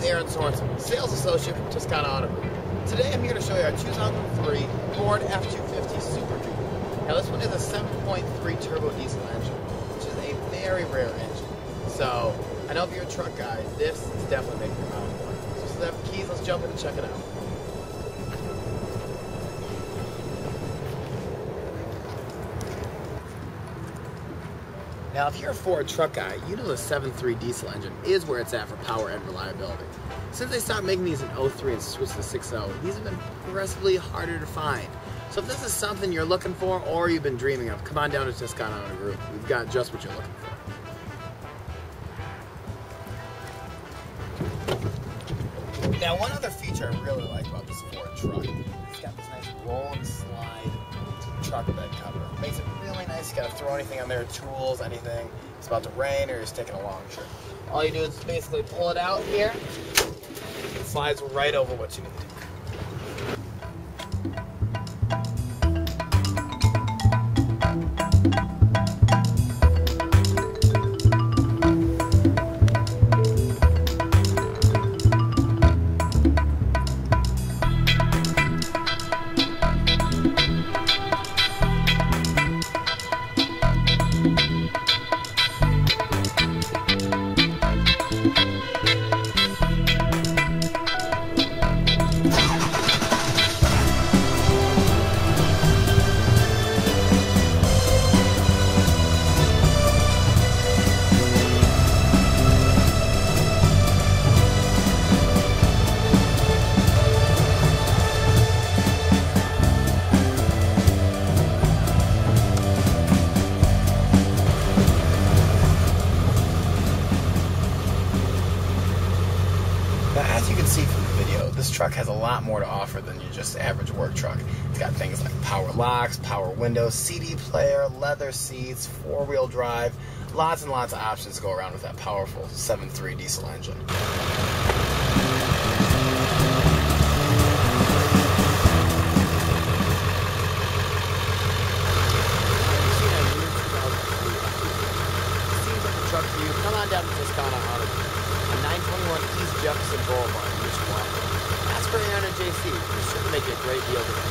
Aaron Sorensen, Sales Associate from Toscana Auto Group. Today I'm here to show you our 2003 Ford F-250 Super Duty. Now this one is a 7.3 turbo diesel engine, which is a very rare engine. So I know if you're a truck guy, this is definitely making your mouth water. So since I have the keys, let's jump in and check it out. Now, if you're a Ford truck guy, you know the 7.3 diesel engine is where it's at for power and reliability. Since they stopped making these in 03 and switched to 6.0, these have been progressively harder to find. So if this is something you're looking for or you've been dreaming of, come on down to Toscana Auto Group. We've got just what you're looking for. Now, one other feature I really like about this Ford truck, it's got this nice roll and slide truck bed cover. Makes it really nice. You gotta throw anything on there, tools, anything. It's about to rain or you're just taking a long trip. All you do is basically pull it out here. It slides right over what you need. Now, as you can see from the video, this truck has a lot more to offer than your just average work truck. It's got things like power locks, power windows, CD player, leather seats, four-wheel drive, lots and lots of options to go around with that powerful 7.3 diesel engine. Truck for you, come on down to Toscana Auto Group on 921 East Jefferson Blvd in MIshawaka. Ask for Aaron or JC. We're sure to make you a great deal today.